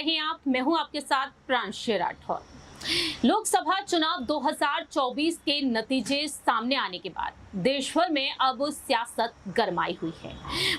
रहे हैं आप, मैं हूं आपके साथ प्रांशु राठौर। लोकसभा चुनाव 2024 के नतीजे सामने आने के बाद देश भर में अब सियासत गरमाई हुई है।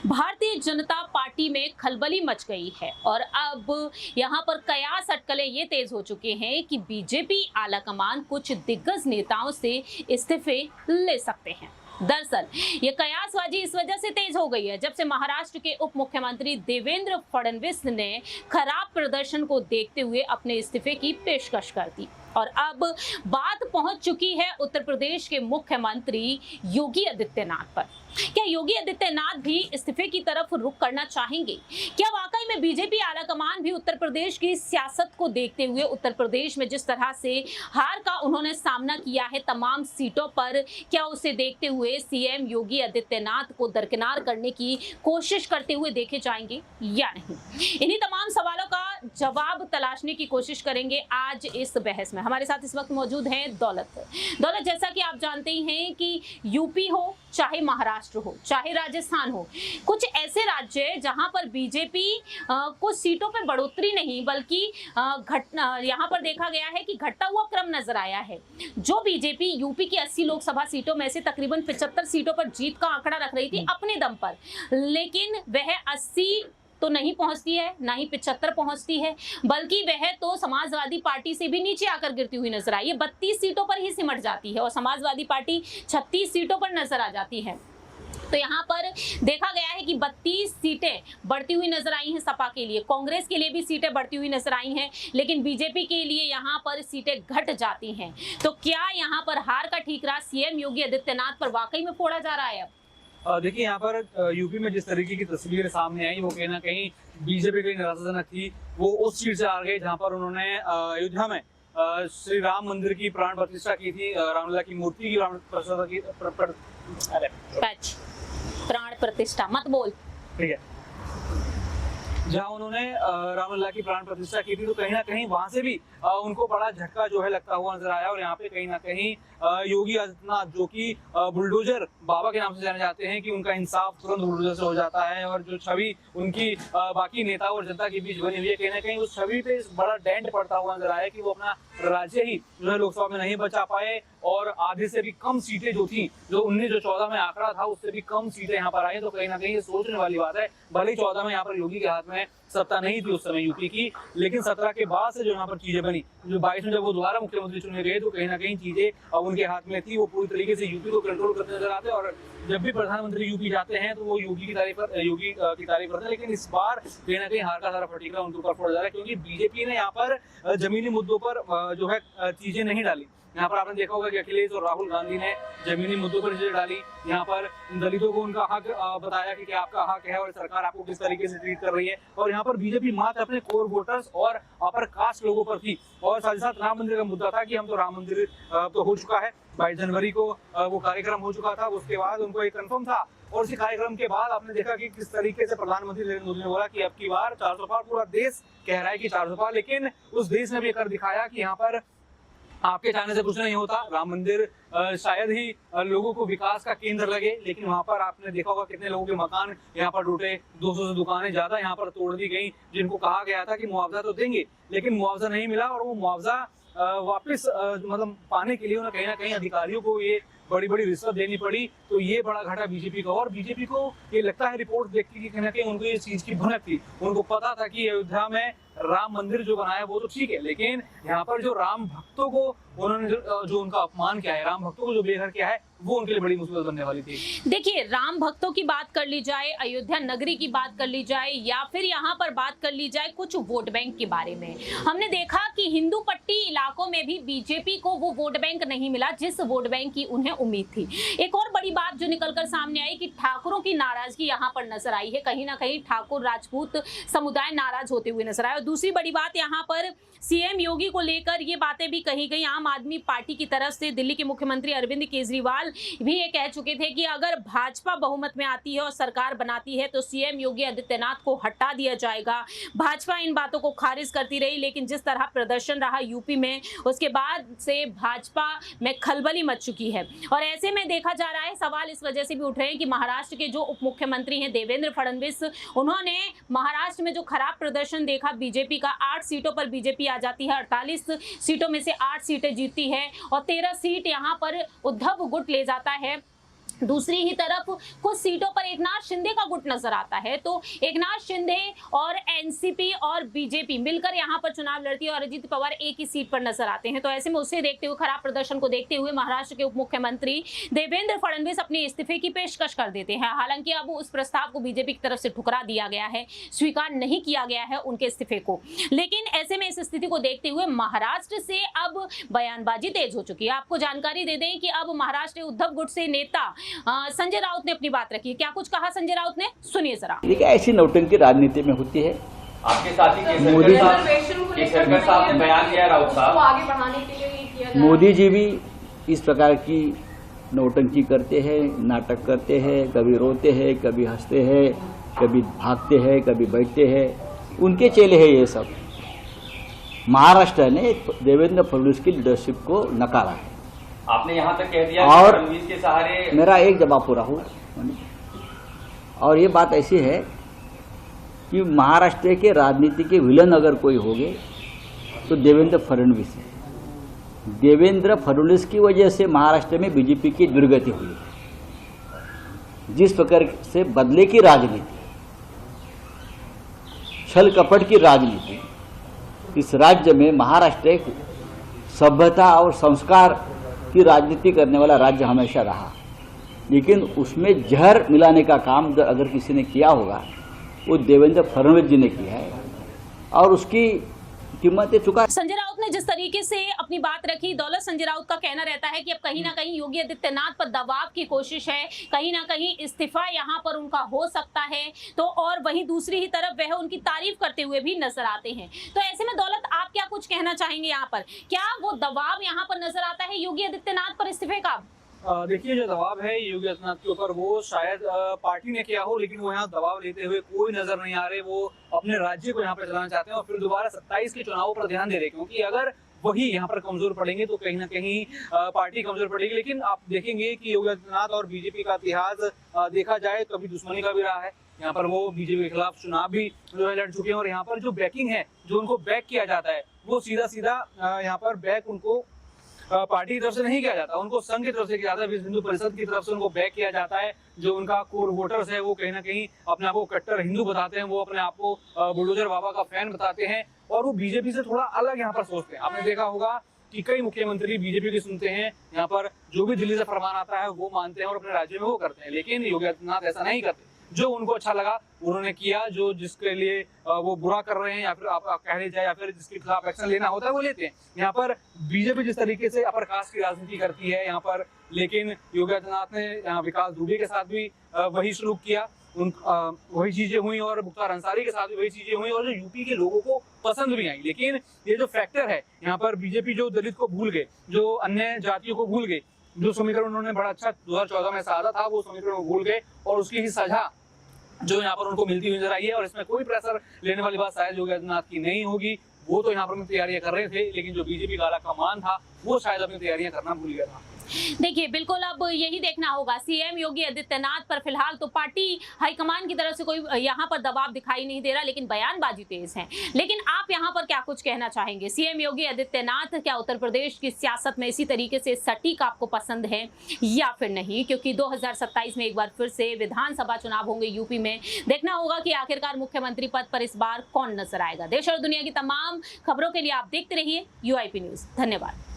भारतीय जनता पार्टी में खलबली मच गई है और अब यहां पर कयास अटकलें ये तेज हो चुके हैं कि बीजेपी आलाकमान कुछ दिग्गज नेताओं से इस्तीफे ले सकते हैं। दरअसल ये कयासबाजी इस वजह से तेज हो गई है जब से महाराष्ट्र के उप मुख्यमंत्री देवेंद्र फडणवीस ने खराब प्रदर्शन को देखते हुए अपने इस्तीफे की पेशकश कर दी और अब बात पहुंच चुकी है उत्तर प्रदेश के मुख्यमंत्री योगी आदित्यनाथ पर। क्या योगी आदित्यनाथ भी इस्तीफे की तरफ रुख करना चाहेंगे? क्या वाकई में बीजेपी आलाकमान भी उत्तर प्रदेश की सियासत को देखते हुए उत्तर प्रदेश में जिस तरह से हार का उन्होंने सामना किया है तमाम सीटों पर, क्या उसे देखते हुए सीएम योगी आदित्यनाथ को दरकिनार करने की कोशिश करते हुए देखे जाएंगे या नहीं? इन्हीं तमाम सवालों का जवाब तलाशने की कोशिश करेंगे आज इस बहस में। हमारे साथ इस वक्त मौजूद हैं दौलत। जैसा कि आप जानते ही हैं कि यूपी हो चाहे महाराष्ट्र हो चाहे राजस्थान हो, कुछ ऐसे राज्य हैं जहां पर बीजेपी कुछ सीटों पर बढ़ोतरी नहीं बल्कि यहां पर देखा गया है कि घटता हुआ क्रम नजर आया है। जो बीजेपी यूपी की 80 लोकसभा सीटों में से तकरीबन 75 सीटों पर जीत का आंकड़ा रख रही थी अपने दम पर, लेकिन वह 80 तो नहीं पहुंचती है, ना ही 75 पहुंचती है, बल्कि वह तो समाजवादी पार्टी से भी नीचे आकर गिरती हुई नजर आई है। 32 सीटों पर ही सिमट जाती है और समाजवादी पार्टी 36 सीटों पर नजर आ जाती है। तो यहाँ पर देखा गया है कि 32 सीटें बढ़ती हुई नजर आई हैं सपा के लिए, कांग्रेस के लिए भी सीटें बढ़ती हुई नजर आई हैं, लेकिन बीजेपी के लिए यहाँ पर सीटें घट जाती हैं। तो क्या यहाँ पर हार का ठीकरा सीएम योगी आदित्यनाथ पर वाकई में फोड़ा जा रहा है? देखिए, यहाँ पर यूपी में जिस तरीके की तस्वीरें सामने आई वो कहीं ना कहीं बीजेपी के लिए निराशाजनक थी। वो उस सीट से आ गए जहाँ पर उन्होंने अयोध्या में श्री राम मंदिर की प्राण प्रतिष्ठा की थी, रामलला की मूर्ति की प्राण प्रतिष्ठा मत बोल, ठीक है, जहाँ उन्होंने रामलला की प्राण प्रतिष्ठा की थी। तो कहीं ना कहीं वहां से भी उनको बड़ा झटका जो है लगता हुआ नजर आया और यहाँ पे कहीं ना कहीं योगी आदित्यनाथ जो कि बुलडोजर बाबा के नाम से जाने जाते हैं कि उनका इंसाफ तुरंत बुलडोजर से हो जाता है और जो छवि उनकी बाकी नेताओं और जनता के बीच बनी हुई है, कहीं ना कहीं उस छवि पे बड़ा डेंट पड़ता हुआ नजर आया कि वो अपना राज्य ही जो है लोकसभा में नहीं बचा पाए और आधे से भी कम सीटें जो थी, जो 19-14 में आंकड़ा था उससे भी कम सीटें यहाँ पर आई। तो कहीं ना कहीं ये सोचने वाली बात है। भले ही 14 में यहाँ पर योगी के हाथ में सत्ता नहीं थी उस समय यूपी की, लेकिन 17 के बाद से जो यहाँ पर चीजें बनी, जो 22 में जब वो दोबारा मुख्यमंत्री चुने गए तो कहीं ना कहीं चीजें अब उनके हाथ में थी। वो पूरी तरीके से यूपी को कंट्रोल करते नजर आते और जब भी प्रधानमंत्री यूपी जाते हैं तो वो योगी की तारीफ करते हैं। लेकिन इस बार कहीं ना कहीं हार का सारा फटीकरा उनके ऊपर फोड़ा जा रहा है क्योंकि बीजेपी ने यहाँ पर जमीनी मुद्दों पर जो है चीजें नहीं डाली। यहाँ पर आपने देखा होगा कि अखिलेश और राहुल गांधी ने जमीनी मुद्दों पर चीजें डाली। यहाँ पर दलितों को उनका हक बताया कि आपका हक है और सरकार आपको किस तरीके से ट्रीट कर रही है। और यहाँ पर बीजेपी मात्र अपने कोर वोटर्स और अपर कास्ट लोगों पर थी। और साथ ही साथ राम मंदिर का मुद्दा था कि हम तो राम मंदिर तो हो चुका है, 22 जनवरी को वो कार्यक्रम हो चुका था, उसके बाद उनको एक कंफर्म था। और इसी कार्यक्रम के बाद आपने देखा कि किस तरीके से प्रधानमंत्री नरेंद्र मोदी ने बोला कि अब की बार 400 पार, पूरा देश कह रहा है कि 400 पार, लेकिन उस देश ने भी कर दिखाया कि यहाँ पर आपके चाहने से कुछ नहीं होता। राम मंदिर शायद ही लोगों को विकास का केंद्र लगे, लेकिन वहां पर आपने देखा होगा कितने लोगों के मकान यहाँ पर टूटे, 200 से दुकानें ज्यादा यहाँ पर तोड़ दी गई, जिनको कहा गया था कि मुआवजा तो देंगे, लेकिन मुआवजा नहीं मिला। और वो मुआवजा वापस मतलब पाने के लिए उन्हें कहीं ना कहीं अधिकारियों को ये बड़ी बड़ी रिश्वत देनी पड़ी। तो ये बड़ा घाटा बीजेपी का। और बीजेपी को ये लगता है रिपोर्ट देखती कि कहीं ना कहीं उनको ये चीज की भनक थी। उनको पता था कि अयोध्या में राम मंदिर जो बनाया वो तो ठीक है, लेकिन यहाँ पर जो राम भक्तों को उन्होंने जो उनका अपमान किया है, राम भक्तों को जो बेघर किया है, वो उनके लिए बड़ी मुसीबत बनने वाली थी। देखिए, राम भक्तों की बात कर ली जाए, अयोध्या नगरी की बात कर ली जाए या फिर यहाँ पर बात कर ली जाए कुछ वोट बैंक के बारे में, हमने देखा कि हिंदू पट्टी इलाकों में भी बीजेपी को वो वोट बैंक नहीं मिला जिस वोट बैंक की उन्हें उम्मीद थी। एक और बड़ी बात जो निकलकर सामने आई कि ठाकुरों की नाराजगी यहाँ पर नजर आई है। कहीं ना कहीं ठाकुर राजपूत समुदाय नाराज होते हुए नजर आए। और दूसरी बड़ी बात यहाँ पर सीएम योगी को लेकर ये बातें भी कही गई। आम आदमी पार्टी की तरफ से दिल्ली के मुख्यमंत्री अरविंद केजरीवाल भी ये कह चुके थे कि अगर भाजपा बहुमत में आती है और सरकार बनाती है तो सीएम योगी आदित्यनाथ को हटा दिया जाएगा। भाजपा इन बातों को खारिज करती रही, लेकिन जिस तरह प्रदर्शन रहा यूपी में, उसके बाद से भाजपा में खलबली मच चुकी है। और ऐसे में देखा जा रहा है, सवाल इस वजह से भी उठ रहे हैं कि महाराष्ट्र के जो उप मुख्यमंत्री हैं देवेंद्र फडणवीस, उन्होंने महाराष्ट्र में जो खराब प्रदर्शन देखा बीजेपी का, 8 सीटों पर बीजेपी आ जाती है, 48 सीटों में से 8 सीटें जीतती है और 13 सीट यहां पर उद्धव गुट ले जाता है। दूसरी ही तरफ कुछ सीटों पर एकनाथ शिंदे का गुट नजर आता है, तो एकनाथ शिंदे और एनसीपी और बीजेपी मिलकर यहां पर चुनाव लड़ती है और अजित पवार एक ही सीट पर नजर आते हैं। तो ऐसे में उसे देखते हुए, खराब प्रदर्शन को देखते हुए महाराष्ट्र के उप मुख्यमंत्री देवेंद्र फडणवीस अपने इस्तीफे की पेशकश कर देते हैं। हालांकि अब उस प्रस्ताव को बीजेपी की तरफ से ठुकरा दिया गया है, स्वीकार नहीं किया गया है उनके इस्तीफे को। लेकिन ऐसे में इस स्थिति को देखते हुए महाराष्ट्र से अब बयानबाजी तेज हो चुकी है। आपको जानकारी दे दें कि अब महाराष्ट्र उद्धव गुट से नेता संजय राउत ने अपनी बात रखी। क्या कुछ कहा संजय राउत ने, सुनिए जरा। देखिए, ऐसी नौटंकी राजनीति में होती है। आपके साथ ही केसरकर साहब ने बयान दिया, राउत साहब आगे बढ़ाने के लिए किया जा रहा है। मोदी जी भी इस प्रकार की नौटंकी करते हैं, नाटक करते हैं, कभी रोते हैं, कभी हंसते हैं, कभी भागते हैं, कभी बैठते हैं। उनके चेले हैं ये सब। महाराष्ट्र ने देवेंद्र फडणवीस की लीडरशिप को नकारा है। आपने यहाँ तक कह दिया और कि फडणवीस के सहारे। मेरा एक जवाब पूरा हो, और ये बात ऐसी है कि महाराष्ट्र के राजनीति के विलन अगर कोई होंगे तो देवेंद्र फडणवीस है। देवेंद्र फडणवीस की वजह से महाराष्ट्र में बीजेपी की दुर्गति हुई है। जिस प्रकार से बदले की राजनीति, छल कपट की राजनीति इस राज्य में, महाराष्ट्र एक सभ्यता और संस्कार की राजनीति करने वाला राज्य हमेशा रहा, लेकिन उसमें जहर मिलाने का काम अगर किसी ने किया होगा वो देवेंद्र फडणवीस जी ने किया है और उसकी कीमत चुका। संजय राउत ने जिस तरीके से अपनी बात रखी, दौलत संजय राउत का कहना रहता है कि अब कहीं ना कहीं योगी आदित्यनाथ पर दबाव की कोशिश है, कहीं ना कहीं इस्तीफा यहां पर उनका हो सकता है। तो और वहीं दूसरी ही तरफ वह उनकी तारीफ करते हुए भी नजर आते हैं। तो ऐसे में दौलत, आप क्या कुछ कहना चाहेंगे यहाँ पर? क्या वो दबाव यहाँ पर नजर आता है योगी आदित्यनाथ पर इस्तीफे का? देखिए, जो दबाव है योगी आदित्यनाथ के ऊपर वो शायद पार्टी ने किया हो, लेकिन वो यहाँ दबाव लेते हुए कोई नजर नहीं आ रहे। वो अपने राज्य को यहाँ पर चलाना चाहते हैं और फिर दोबारा 27 के चुनावों पर ध्यान दे रहे, क्योंकि अगर वही यहाँ पर कमजोर पड़ेंगे तो कहीं ना कहीं पार्टी कमजोर पड़ेगी। लेकिन आप देखेंगे कि योगी आदित्यनाथ और बीजेपी का इतिहास देखा जाए कभी दुश्मनी का भी रहा है। यहाँ पर वो बीजेपी के खिलाफ चुनाव भी जो है लड़ चुके हैं और यहाँ पर जो बैकिंग है, जो उनको बैक किया जाता है, वो सीधा सीधा यहाँ पर बैक उनको पार्टी की तरफ से नहीं किया जाता, उनको संघ की तरफ से किया जाता है, विश्व हिंदू परिषद की तरफ से उनको बैक किया जाता है। जो उनका कोर वोटर्स है वो कहीं ना कहीं अपने आप को कट्टर हिंदू बताते हैं, वो अपने आप को बुलडोजर बाबा का फैन बताते हैं और वो बीजेपी से थोड़ा अलग यहाँ पर सोचते हैं। आपने देखा होगा कि कई मुख्यमंत्री बीजेपी की सुनते हैं, यहाँ पर जो भी दिल्ली से फरमान आता है वो मानते हैं और अपने राज्य में वो करते हैं। लेकिन योगी आदित्यनाथ ऐसा नहीं करते। जो उनको अच्छा लगा उन्होंने किया, जो जिसके लिए वो बुरा कर रहे हैं या फिर आप कह लीजिए या फिर जिसके खिलाफ एक्शन लेना होता है वो लेते हैं। यहाँ पर बीजेपी जिस तरीके से अपर कास्ट की राजनीति करती है यहाँ पर, लेकिन योगी आदित्यनाथ ने यहाँ विकास दुबे के साथ भी वही सलूक किया, वही चीजें हुई और मुख्तार अंसारी के साथ भी वही चीजें हुई और जो यूपी के लोगों को पसंद भी आई। लेकिन ये जो फैक्टर है यहाँ पर, बीजेपी जो दलित को भूल गए, जो अन्य जातियों को भूल गए, जो समीकरण उन्होंने बड़ा अच्छा 2014 में साधा था वो समीकरण भूल गए और उसकी ही सजा जो यहाँ पर उनको मिलती हुई नजर आई है। और इसमें कोई प्रेशर लेने वाली बात शायद योगी आदित्यनाथ की नहीं होगी। वो तो यहाँ पर तैयारियां कर रहे थे, लेकिन जो बीजेपी का कमान था वो शायद अपनी तैयारियां करना भूल गया था। देखिए, बिल्कुल अब यही देखना होगा। सीएम योगी आदित्यनाथ पर फिलहाल तो पार्टी हाईकमान की तरफ से कोई यहाँ पर दबाव दिखाई नहीं दे रहा, लेकिन बयानबाजी तेज है। लेकिन आप यहाँ पर क्या कुछ कहना चाहेंगे? सीएम योगी आदित्यनाथ क्या उत्तर प्रदेश की सियासत में इसी तरीके से सटीक आपको पसंद है या फिर नहीं? क्योंकि 2027 में एक बार फिर से विधानसभा चुनाव होंगे यूपी में। देखना होगा कि आखिरकार मुख्यमंत्री पद पर इस बार कौन नजर आएगा। देश और दुनिया की तमाम खबरों के लिए आप देखते रहिए UIP न्यूज। धन्यवाद।